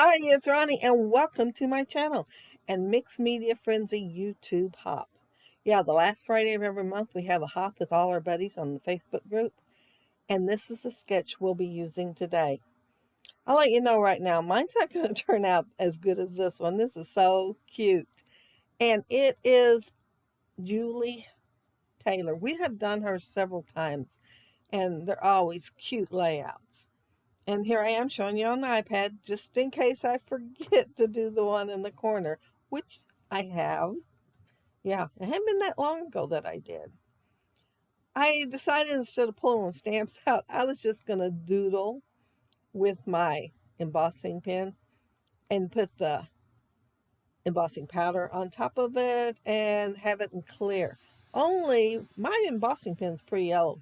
Hi, it's Ronnie, and welcome to my channel and Mixed Media Frenzy YouTube Hop. Yeah, the last Friday of every month we have a hop with all our buddies on the Facebook group, and this is a sketch we'll be using today. I'll let you know right now, mine's not going to turn out as good as this one. This is so cute, and it is Julie Taylor. We have done her several times, and they're always cute layouts. And here I am showing you on the iPad, just in case I forget to do the one in the corner, which I have. Yeah, it hadn't been that long ago that I did. I decided instead of pulling stamps out, I was just going to doodle with my embossing pen and put the embossing powder on top of it and have it in clear. Only my embossing pen's pretty old.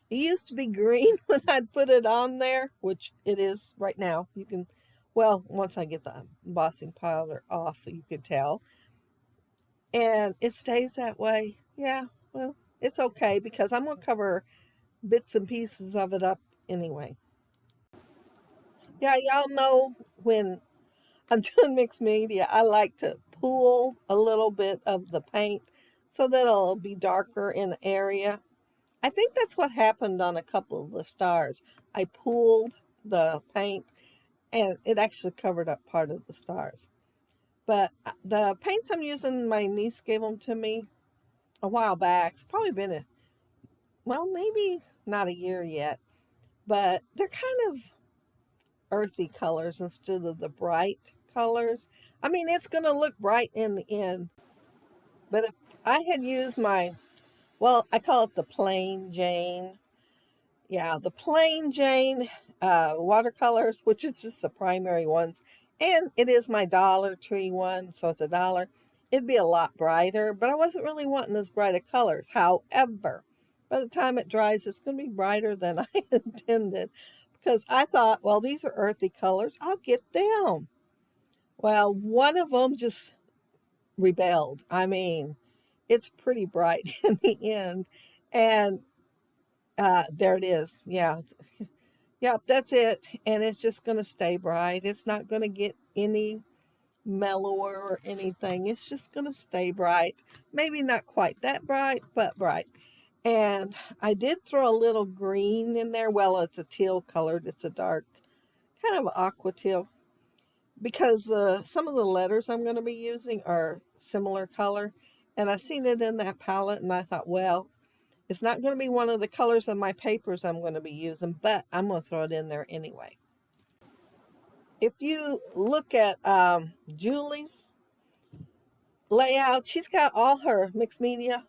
It used to be green when I'd put it on there, which it is right now. You can, well, once I get the embossing powder off, you could tell. And it stays that way. Yeah, well, it's okay because I'm going to cover bits and pieces of it up anyway. Yeah, y'all know when I'm doing mixed media, I like to pool a little bit of the paint so that it'll be darker in the area. I think that's what happened on a couple of the stars. I pooled the paint and it actually covered up part of the stars. But the paints I'm using, my niece gave them to me a while back. It's probably been well, maybe not a year yet. But they're kind of earthy colors instead of the bright colors. I mean, it's going to look bright in the end. But if I had used my, well, I call it the plain Jane. Yeah, the plain Jane watercolors, which is just the primary ones. And it is my Dollar Tree one, so it's $1. It'd be a lot brighter, but I wasn't really wanting as bright of colors. However, by the time it dries, it's going to be brighter than I intended. Because I thought, well, these are earthy colors. I'll get them. Well, one of them just rebelled. I mean, it's pretty bright in the end. And there it is. Yeah. Yep, that's it. And it's just going to stay bright. It's not going to get any mellower or anything. It's just going to stay bright. Maybe not quite that bright, but bright. And I did throw a little green in there. Well, it's a teal colored. It's a dark, kind of aqua teal. Because some of the letters I'm going to be using are similar color. And I seen it in that palette and I thought, well, it's not going to be one of the colors of my papers I'm going to be using, but I'm going to throw it in there anyway. If you look at Julie's layout, she's got all her mixed media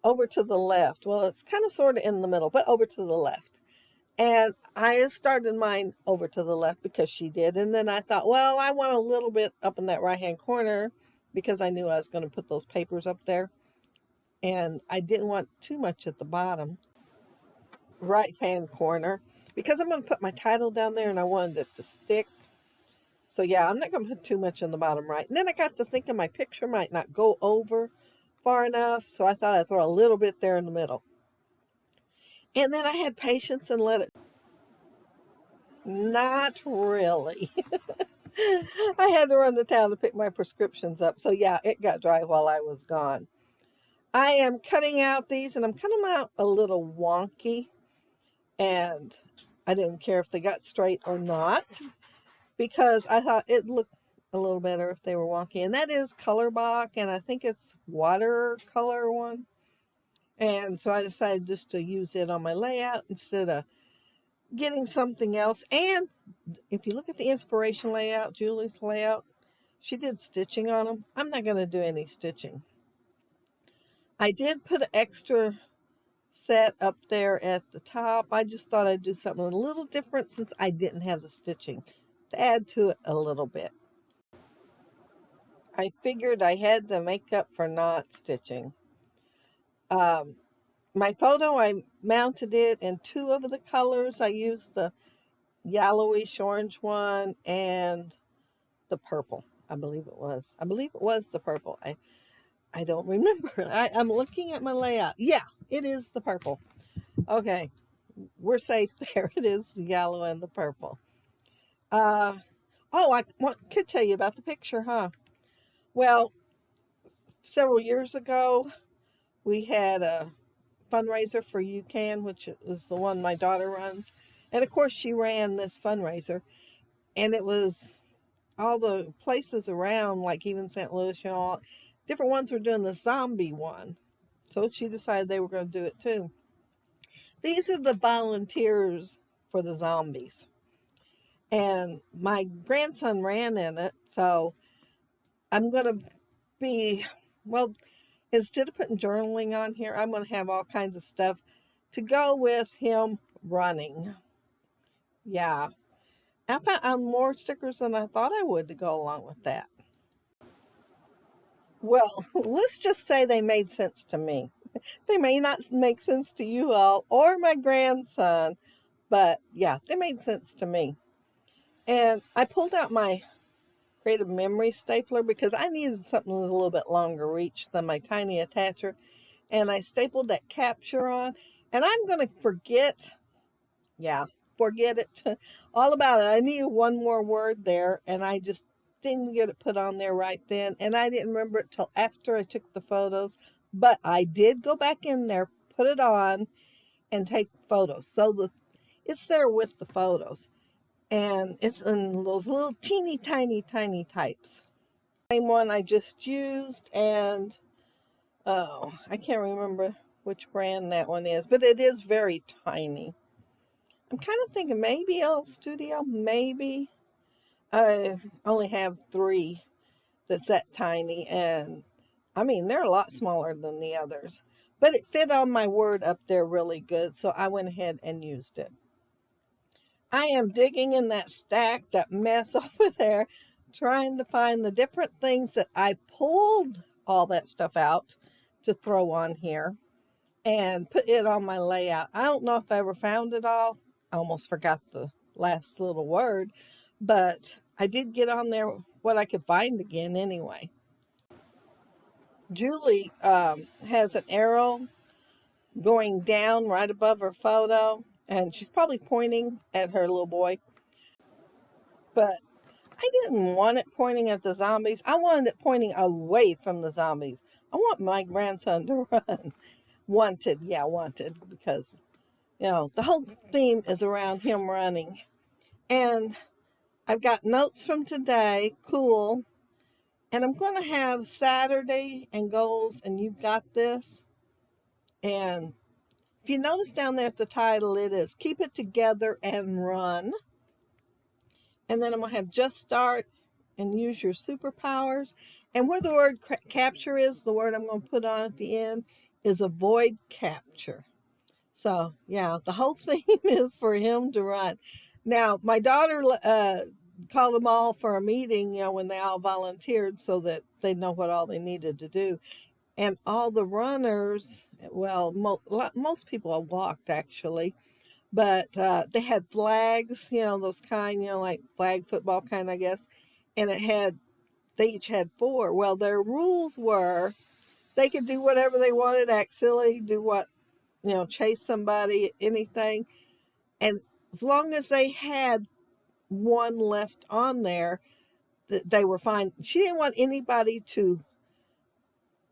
over to the left. Well, it's kind of sort of in the middle, but over to the left. And I started mine over to the left because she did. And then I thought, well, I want a little bit up in that right-hand corner because I knew I was going to put those papers up there. And I didn't want too much at the bottom right-hand corner because I'm going to put my title down there and I wanted it to stick. So yeah, I'm not going to put too much in the bottom right. And then I got to thinking my picture might not go over far enough, so I thought I'd throw a little bit there in the middle. And then I had patience and let it. Not really. I had to run to town to pick my prescriptions up. So yeah, it got dry while I was gone. I am cutting out these, and I'm cutting them out a little wonky. And I didn't care if they got straight or not, because I thought it looked a little better if they were wonky. And that is Colorbach, and I think it's watercolor one. And so I decided just to use it on my layout instead of getting something else. And if you look at the inspiration layout, Julie's layout, she did stitching on them. I'm not going to do any stitching. I did put an extra set up there at the top. I just thought I'd do something a little different since I didn't have the stitching to add to it a little bit. I figured I had to make up for not stitching. My photo, I mounted it in two of the colors. I used the yellowish orange one and the purple. I believe it was the purple. I don't remember. I'm looking at my layout. Yeah, it is the purple. Okay, we're safe there. It is the yellow and the purple. Oh, could tell you about the picture, huh? Well, several years ago, we had a fundraiser for UCAN, which is the one my daughter runs. And of course, she ran this fundraiser. And it was all the places around, like even St. Louis, all different ones were doing the zombie one. So she decided they were going to do it too. These are the volunteers for the zombies. And my grandson ran in it. So I'm going to be, well, instead of putting journaling on here, I'm going to have all kinds of stuff to go with him running. Yeah. I found more stickers than I thought I would to go along with that. Well, let's just say they made sense to me. They may not make sense to you all or my grandson, but yeah, they made sense to me. And I pulled out my creative memory stapler because I needed something with a little bit longer reach than my tiny attacher. And I stapled that capture on. And I'm going to forget it all about it. I needed one more word there, and I just didn't get it put on there right then. And I didn't remember it till after I took the photos. But I did go back in there, put it on, and take photos. So it's there with the photos. And it's in those little teeny tiny types. Same one I just used, and oh, I can't remember which brand that one is, but it is very tiny. I'm kind of thinking maybe L Studio, maybe. I only have 3 that's that tiny, and I mean, they're a lot smaller than the others. But it fit on my word up there really good, so I went ahead and used it. I am digging in that stack, that mess over there, trying to find the different things that I pulled all that stuff out to throw on here and put it on my layout. I don't know if I ever found it all. I almost forgot the last little word, but I did get on there what I could find again anyway. Julie has an arrow going down right above her photo, and she's probably pointing at her little boy. But I didn't want it pointing at the zombies. I wanted it pointing away from the zombies. I want my grandson to run. Wanted, because, the whole theme is around him running. And I've got notes from today, cool. And I'm going to have Saturday and goals, and you've got this. And if you notice down there at the title, it is Keep It Together and Run. And then I'm going to have Just Start and Use Your Superpowers. And where the word capture is, the word I'm going to put on at the end, is Avoid Capture. So, yeah, the whole theme is for him to run. Now, my daughter called them all for a meeting, when they all volunteered so that they'd know what all they needed to do. And all the runners, well, most people have walked, actually. But they had flags, those kind, like flag football kind, I guess. And they each had 4. Well, their rules were they could do whatever they wanted, act silly, do what, chase somebody, anything. And as long as they had one left on there, they were fine. She didn't want anybody to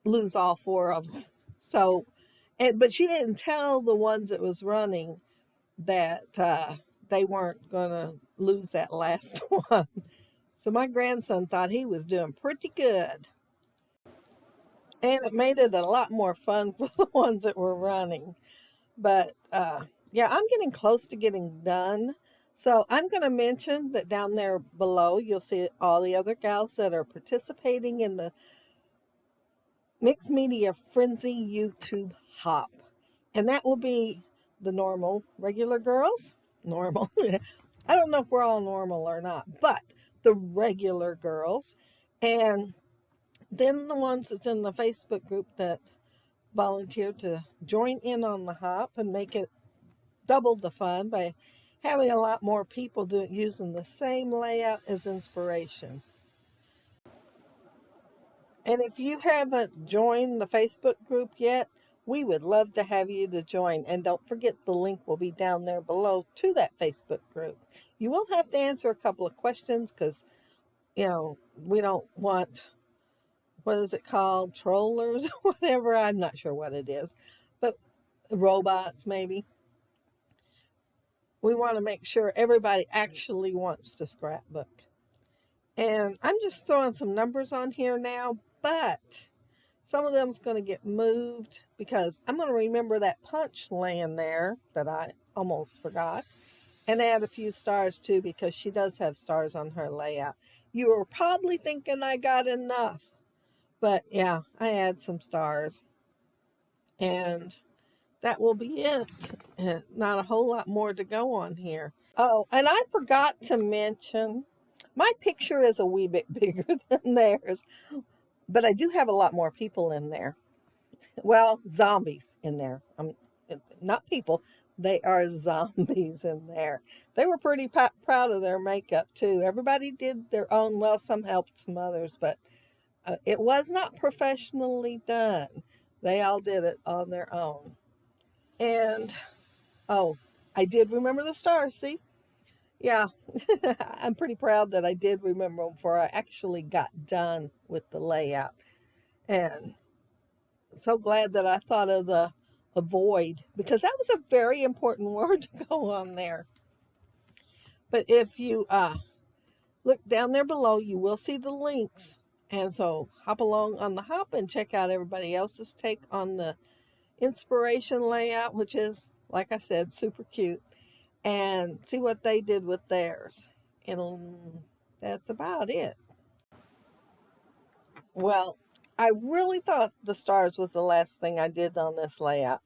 lose all 4 of them. So, but she didn't tell the ones that was running that they weren't going to lose that last one. So my grandson thought he was doing pretty good. And it made it a lot more fun for the ones that were running. But yeah, I'm getting close to getting done. So I'm going to mention that down there below, you'll see all the other gals that are participating in the Mixed Media Frenzy YouTube Hop. And that will be the normal, regular girls. Normal. I don't know if we're all normal or not, but the regular girls. And then the ones that's in the Facebook group that volunteered to join in on the hop and make it double the fun by having a lot more people using the same layout as inspiration. And if you haven't joined the Facebook group yet, we would love to have you to join. And don't forget, the link will be down there below to that Facebook group. You will have to answer a couple of questions because, you know, we don't want, what is it called, trollers or whatever. I'm not sure what it is, but robots maybe. We want to make sure everybody actually wants to scrapbook. And I'm just throwing some numbers on here now, but some of them's going to get moved because I'm going to remember that punch laying there that I almost forgot, and add a few stars too because she does have stars on her layout. You were probably thinking I got enough, but yeah, I add some stars. And that will be it. Not a whole lot more to go on here. Oh, and I forgot to mention, my picture is a wee bit bigger than theirs, but I do have a lot more people in there. Well, zombies in there. Not people. They are zombies in there. They were pretty proud of their makeup too. Everybody did their own. Well, some helped some others, but it was not professionally done. They all did it on their own. And, oh, I did remember the stars, see? Yeah, I'm pretty proud that I did remember them before I actually got done with the layout. And so glad that I thought of the avoid, because that was a very important word to go on there. But if you look down there below, you will see the links. And so hop along on the hop and check out everybody else's take on the inspiration layout, which is, like I said, super cute, and see what they did with theirs. And that's about it. Well, I really thought the stars was the last thing I did on this layout,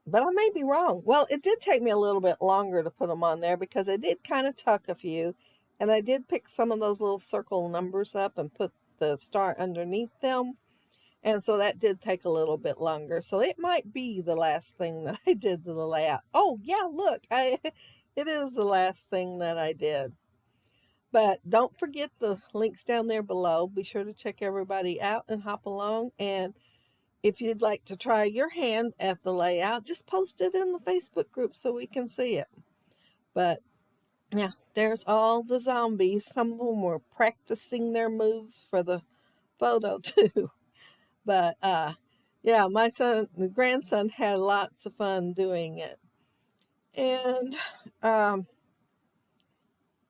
but I may be wrong. Well, it did take me a little bit longer to put them on there because I did kind of tuck a few, and I did pick some of those little circle numbers up and put the star underneath them. And so that did take a little bit longer. So it might be the last thing that I did to the layout. Oh, yeah, look, it is the last thing that I did. But don't forget the links down there below. Be sure to check everybody out and hop along. And if you'd like to try your hand at the layout, just post it in the Facebook group so we can see it. But yeah, there's all the zombies. Some of them were practicing their moves for the photo too. But yeah, my grandson had lots of fun doing it. And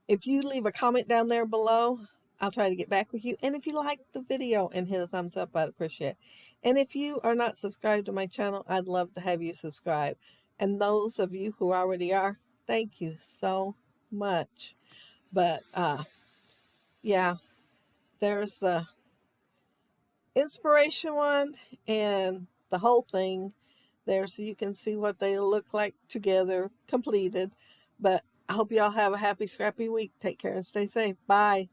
if you leave a comment down there below, I'll try to get back with you. And if you like the video and hit a thumbs up, I'd appreciate it. And if you are not subscribed to my channel, I'd love to have you subscribe. And those of you who already are, thank you so much. But yeah, there's the inspiration one and the whole thing there so you can see what they look like together, completed. But I hope y'all have a happy, scrappy week. Take care and stay safe. Bye.